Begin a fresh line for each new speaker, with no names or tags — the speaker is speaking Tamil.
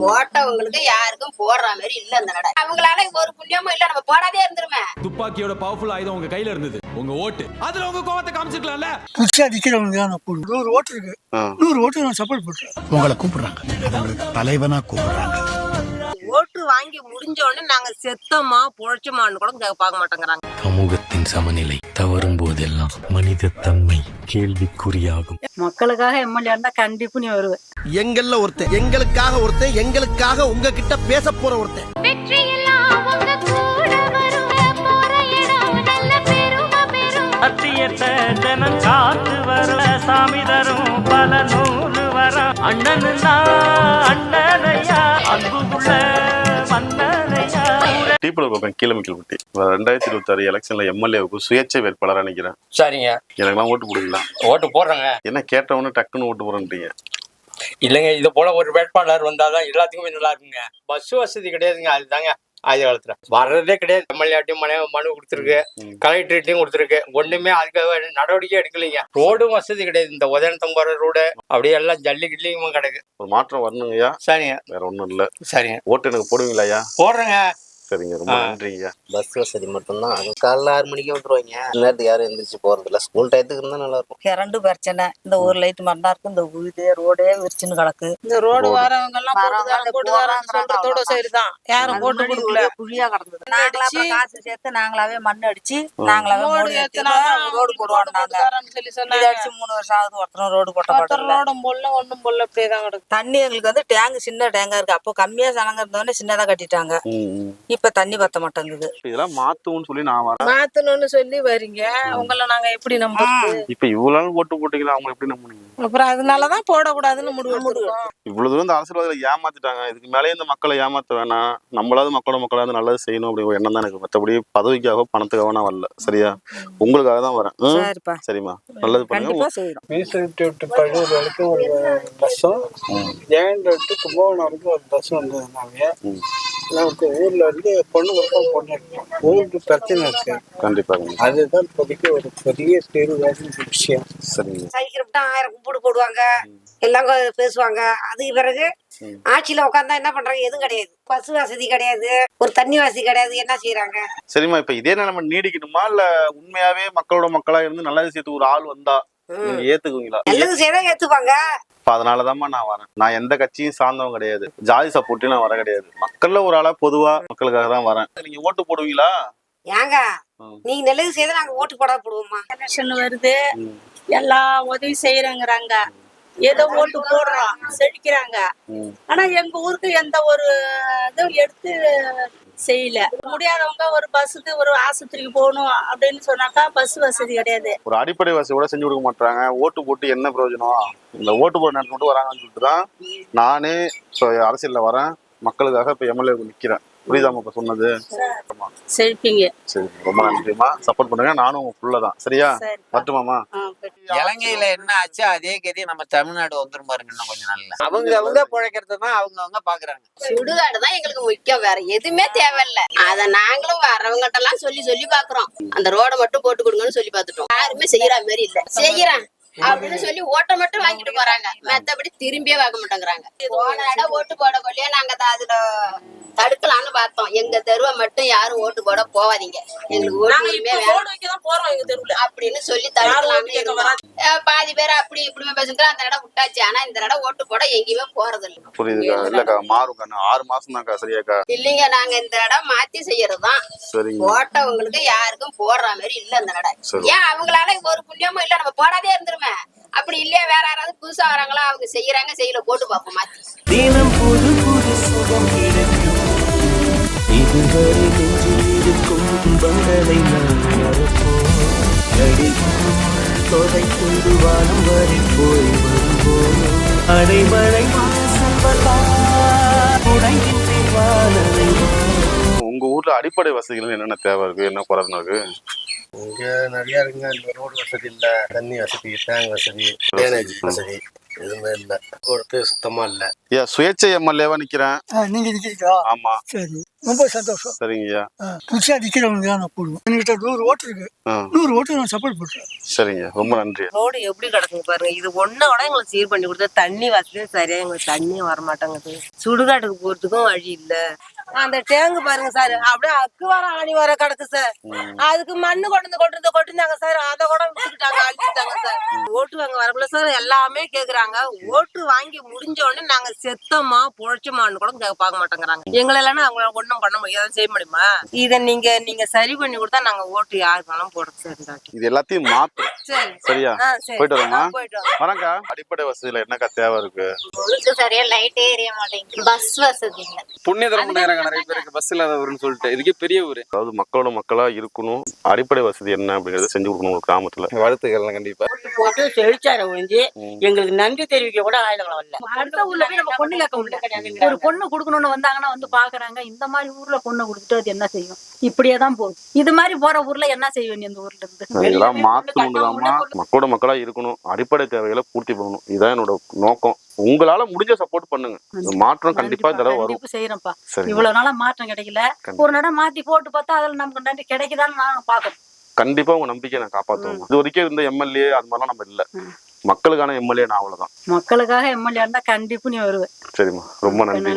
போட்டவங்களுக்கு யாருக்கும் போடுற மாதிரி இல்ல அந்த நடை. அவங்களால ஒரு புண்ணியமும் இல்ல, நம்ம போடாதே இருந்துருமே.
துப்பாக்கியோட பவர்ஃபுல் ஆயுதம் உங்க கையில இருந்தது, உங்க ஓட்டு. அதுல உங்க கோவத்தை காமிச்சிக்கலாம்ல.
புதுசா நிக்கிறவங்க தான் நான் போடுவேன். 100 ஓட்டு இருக்கு, 100 ஓட்டு நான் சப்போர்ட் பண்றேன்.
உங்களை கூப்பிடுறாங்க, தலைவனா கூப்பிடுறாங்க.
ஓட்டு வாங்கி முடிஞ்ச உடனே நாங்க செத்தோமா பொழைச்சோமான்னு கூட பார்க்க மாட்டேங்கிறாங்க.
சமூகத்தின் சமநிலை தவறும் போதெல்லாம் மனித தன்மை கேள்விக்குறியாகும்.
மக்களுக்காக எம்எல்ஏ இருந்தா கண்டிப்பா நீ வருவ.
எங்கள்ல ஒருத்தன், எங்களுக்காக ஒருத்தன், எங்களுக்காக உங்ககிட்ட பேச போற ஒருத்தன்.
ஜனம் காத்து வர சாமி தரும் பல நூறு வர அண்ணனுன்னா அண்ணனையா அன்புள்ள மன்னனையா.
டீப்பூர் கீழமிக்கல்பட்டி 2026 எலெக்ஷன்ல எம்எல்ஏவுக்கு சுயேட்சை வேட்பாளராக நினைக்கிறேன்.
சரிங்க,
எனக்குலாம் ஓட்டு போடுவீங்களா?
ஓட்டு போடுறேங்க.
என்ன கேட்டவொன்னு டக்குன்னு ஓட்டு போறேன்றீங்க?
இல்லைங்க, இது போல ஒரு வேட்பாளர் வந்தாதான் எல்லாத்துக்குமே நல்லா இருக்குங்க. பஸ் வசதி கிடையாதுங்க, அதுதாங்க ஆயுத காலத்துல வர்றதே கிடையாது. எம்எல்ஏட்டையும் மனு கொடுத்துருக்கு, கலெக்டரேட்டையும் கொடுத்துருக்கு, ஒண்ணுமே அதுக்காக நடவடிக்கை எடுக்கலைங்க. ரோடும் வசதி கிடையாது. இந்த உதயநத்தம்பர ரோடு அப்படியே எல்லாம் ஜல்லி கிள்ளியும் கிடக்கு.
ஒரு மாற்றம் வரணுங்கய்யா.
சரிங்க,
வேற ஒண்ணும் இல்ல.
சரிங்க,
ஓட்டு எனக்கு போடுவீங்களா?
போடுறேங்க.
சரிங்க, ரொம்ப நன்றிங்க.
பஸ் வசதி மட்டும்தான். அது காலைல 6 மணிக்கு வந்துருவாங்க. நேரத்துக்கு யாரும் எந்திரிச்சு போறது இல்ல. ஸ்கூல் டயத்துக்கு இருந்தா நல்லா இருக்கும்.
கரண்ட் பிரச்சனை, இந்த ஒரு லைட் மட்டும் தான் இருக்கு. இந்த வீடு ரோடே விரிச்சுன்னு கிடக்கு.
இந்த ரோடு வரவங்க எல்லாம் சொல்றதோட சரிதான், யாரும் போட்டு கொடுக்கல.
குழியா கிடந்தது. நாங்களாவே காசு சேர்த்து நாங்களாவே மண் அடிச்சு நாங்களாவே ரோடு போடுவோம். நாங்க அடிச்சு 3 வருஷம் ஆகுது. ஒருத்தரும் ரோடு போட்ட
ரோடும் போடல, ஒண்ணும் போடல, அப்படியேதான் கிடக்கு.
தண்ணி எங்களுக்கு வந்து டேங்க் சின்ன டேங்கா இருக்கு. அப்போ கம்மியா ஜனங்க இருந்தோடனே சின்னதா கட்டிட்டாங்க. இப்ப தண்ணி பத்த மாட்டேங்குது.
இதெல்லாம் மாத்துவோம்னு சொல்லி நான் வரேன்.
மாத்தணும்னு சொல்லி வரீங்க, உங்களை நாங்க எப்படி நம்புறது?
இப்ப இவ்வளவு நாள் ஓட்டு போட்டீங்களா, அவங்க எப்படி நம்புனீங்க?
அப்புறம் அதனாலதான் போடக்கூடாதுன்னு முடிவு.
இவ்வளவு தூரம் இந்த அரசியல்வாதிகளை ஏமாத்திட்டாங்க. இதுக்கு மேலே இந்த மக்களை ஏமாத்த வேணாம். நம்மளாவது மக்களாவது நல்லது செய்யணும் அப்படிங்கிற எண்ணம் தான் எனக்கு. மற்றபடி பதவிக்காக பணத்துக்காக நான் வரல. சரியா? உங்களுக்காக தான் வரேன். சரிம்மா, நல்லது பண்ணுங்க.
பழுவூர் வரைக்கும் ஒரு பஸ்ஸும், ஜெயண்ட் விட்டு கும்பகோணம் வரைக்கும் ஒரு பஸ் வந்ததுனாங்க. நமக்கு ஊர்ல இருந்து பொண்ணு பொண்ணு ஊருக்கு பிரச்சனை இருக்கு.
கண்டிப்பாக
அதுதான் இப்போதைக்கு ஒரு பெரிய பெருவாத விஷயம்.
சரிங்க.
சைக்கிள் விட்டா 1000 கும்பிடு போடுவாங்க, எல்லாம் பேசுவாங்க. அதுக்கு பிறகு ஆட்சியில உட்காந்தா என்ன பண்றாங்க? எதுவும் கிடையாது. பஸ் வசதி கிடையாது, ஒரு தண்ணி வசதி கிடையாது. என்ன செய்யறாங்க?
சரிம்மா, இப்ப இதே நிலைமை நீடிக்கணுமா, இல்ல உண்மையாவே மக்களோட மக்களா இருந்து நல்லது சேர்த்து ஒரு ஆள் வந்தா நீங்க ஏத்துக்குவீங்களா?
நல்லது செய்தா ஏத்துப்பாங்க.
அதனாலதாம்மா நான் வரேன். நான் எந்த கட்சியும் சார்ந்தவன் கிடையாது, ஜாதி சப்போர்ட்டும் நான் வர கிடையாது. மக்கள்ல ஒரு ஆளா பொதுவா மக்களுக்காக தான் வரேன். நீங்க ஓட்டு போடுவீங்களா?
ஏங்க, நீங்க நல்லது செய்தா நாங்க ஓட்டு போட போடுவோமா?
எலெக்ஷன் வருது, எல்லா உதவி செய்யறேங்கிறாங்க, ஏதோ ஓட்டு போடுறோம், செழிக்கிறாங்க. ஆனா எங்க ஊருக்கு எந்த ஒரு இதுவும் எடுத்து செய்யல. முடியாதவங்க ஒரு பஸ்ஸுக்கு ஒரு ஆஸ்பத்திரிக்கு போகணும் அப்படின்னு சொன்னாக்கா பஸ் வசதி கிடையாது.
ஒரு அடிப்படை வசதி கூட செஞ்சு கொடுக்க மாட்டாங்க. ஓட்டு போட்டு என்ன பிரயோஜனம்? இந்த ஓட்டு போட நேரத்தில் மட்டும் வராங்கன்னு சொல்லிட்டு தான் நானே இப்போ அரசியல்ல வரேன். மக்களுக்காக இப்ப எம்எல்ஏ நிக்கிறேன். புரியுதாமா இப்ப சொன்னது?
செழிப்பீங்க.
சரி, ரொம்ப நன்றிமா. சப்போர்ட் பண்ணுங்க. நானும் ஃபுல்லதான். சரியா? வரட்டுமாமா?
இலங்கையில என்ன ஆச்சு அதே கதி நம்ம தமிழ்நாடு வந்துரும் பாருங்க. இன்னும் கொஞ்சம் நல்லா
அவங்க பிழைக்கிறதுதான் அவங்க பாக்குறாங்க.
சுடுகாடுதான் எங்களுக்கு முக்கியம், வேற எதுவுமே தேவையில்ல. அத நாங்களும் வரவங்கிட்ட எல்லாம் சொல்லி பாக்குறோம். அந்த ரோட மட்டும் போட்டு கொடுங்கன்னு சொல்லி பாத்துட்டோம். யாருமே செய்யற மாதிரி இல்ல. செய்யறேன் அப்படின்னு சொல்லி ஓட்டை மட்டும் வாங்கிட்டு போறாங்க, மத்தபடி திரும்பியே வாங்க மாட்டேங்கிறாங்க. போன இடம் ஓட்டு போட கொள்ளையா நாங்க அதுல தடுக்கலாம்னு பார்த்தோம். எங்க தெருவை மட்டும் யாரும் ஓட்டு போட போவாதீங்க, எங்களுக்கு ஓட்டுமே அப்படின்னு சொல்லி தடுக்கலாம். பாதி பேர் அப்படி இப்படிமே பேசுங்க. அந்த இடம் விட்டாச்சு, ஆனா இந்த இடம் ஓட்டு போட எங்கேயுமே போறது இல்லை.
புரியுதுக்கா? இல்லக்கா, மாறும் 6 மாசம் தான்க்கா. சரியாக்கா?
இல்லைங்க, நாங்க இந்த இடம் மாத்தி செய்யறதுதான். போட்டவங்களுக்கு யாருக்கும் போடுற மாதிரி இல்ல இந்த இடம். ஏன் அவங்களால ஒரு புண்ணியமும் இல்ல, நம்ம போடாதே இருந்துருமே. அப்படி இல்லையா வேற யாராவது புதுசா வராங்களா, அவங்க செய்யறாங்க, செய்யல போட்டு பார்ப்போம் மாத்தி.
தினம் புது புது சுகம் கிடைக்கும். இதுவரை நெஞ்சில் இருக்கும் பங்களை நாம் மறப்போம். தொலை கொண்டு வானம் வரை போய் வருவோம். அடைமழை
உங்க ஊர்ல அடிப்படை வசதிகள் என்னென்ன தேவை இருக்கு, என்ன குறைன்னு இருக்கு?
இங்க நிறைய இருக்குங்க. இந்த ரோடு வசதி இல்ல, தண்ணி வசதி, டேங்க் வசதி, ட்ரைனேஜ் வசதி, எதுவுமே இல்லை ஒருத்தர் சுத்தமா இல்லை.
ஐயா சுயேட்சை எம்எல்ஏவா நிக்கிறேன்.
நீங்க நிக்கிறீங்களா?
ஆமா.
சரி, ரொம்ப சந்தோஷம்.
சரிங்கய்யா.
புதுசா நிக்கிறவங்க தான் நான் போடுவேன். என்கிட்ட 100 ஓட்டு இருக்கு. 100 ஓட்டு நான் சப்போர்ட் பண்றேன்.
சரிங்க, ரொம்ப நன்றி.
ரோடு எப்படி கிடக்குங்க பாருங்க. இது ஒன்னோட எங்களுக்கு சீர் பண்ணி கொடுத்தா தண்ணி வசதியும் சரியா எங்களுக்கு தண்ணியும் வரமாட்டேங்குது. சுடுகாட்டுக்கு போறதுக்கும் வழி இல்ல. அந்த டேங்கு பாருங்க சார், அப்படியே அக்கு வர ஆணி வர கிடக்கு சார். அதுக்கு மண்ணு கொட்டுந்தாங்க சார். அதை கூட விட்டுக்கிட்டாங்க, அழிச்சிட்டாங்க சார். ஓட்டு வாங்க வரக்குள்ள சார் எல்லாமே கேக்குறாங்க. ஓட்டு வாங்கி முடிஞ்ச உடனே நாங்க செத்தமா பொழைச்சோமான்னு கூட பார்க்க மாட்டேங்கிறாங்க. எங்களை இல்லைன்னா அவங்க ஒண்ணும் பண்ண முடியாது, செய்ய முடியுமா? இதை நீங்க சரி பண்ணி கொடுத்தா நாங்க ஓட்டு யாருக்காலும் போடுறோம் சார்.
இது எல்லாத்தையும் மாத்து. சரியா? போயிட்டு வரோமா? வரேன்க்கா. அடிப்படை வசதியில என்னக்கா தேவை இருக்கு?
சரியா லைட்டே எரிய மாட்டேங்குது. பஸ் வசதி இல்ல.
புண்ணிய தரம் நிறைய பேருக்கு பஸ் இல்லாத ஊருன்னு சொல்லிட்டு இதுக்கே பெரிய ஊரு.
அதாவது மக்களோட மக்களா இருக்கணும். அடிப்படை வசதி என்ன அப்படிங்கறத செஞ்சு கொடுக்கணும் ஒரு கிராமத்துல.
வாழ்த்துக்கள் கண்டிப்பா.
போட்டு செழிச்சார ஒழிஞ்சு எங்களுக்கு நன்றி தெரிவிக்க கூட ஆயுதம் வரல. அடுத்த ஊர்ல போய் நம்ம பொண்ணு கேட்க முடியல. ஒரு பொண்ணு கொடுக்கணும்னு வந்தாங்கன்னா வந்து பாக்குறாங்க. இந்த மாதிரி ஊர்ல பொண்ணு கொடுத்துட்டு அது என்ன செய்யும்? இப்படியேதான் போகுது. இது மாதிரி போற ஊர்ல என்ன செய்யும்? இந்த ஊர்ல இருந்து
இதெல்லாம் மாத்தணும்தாமா. மக்களோட மக்களா இருக்கணும். அடிப்படை தேவைகளை பூர்த்தி பண்ணணும். இதுதான் என்னோட நோக்கம். உங்களால முடிஞ்ச சப்போர்ட் பண்ணுங்க. மாற்றம் கண்டிப்பா இந்த தடவை வரும்.
செய்யறப்பா. இவ்வளவு நாளா மாற்றம் கிடைக்கல. ஒரு நடம் மாத்தி போட்டு பார்த்தா அதுல நமக்கு நன்றி கிடைக்குதான்னு நான் பாக்குறேன்.
கண்டிப்பா உங்க நம்பிக்கை நான் காப்பாத்துவோம். இது வரைக்கும் இருந்த எம்எல்ஏ அது மாதிரிலாம் நம்ம இல்ல. மக்களுக்கான எம்எல்ஏ நான் அவ்வளவுதான்.
மக்களுக்காக எம்எல்ஏ இருந்தா கண்டிப்பா நீ வருவ.
சரிம்மா, ரொம்ப நன்றி.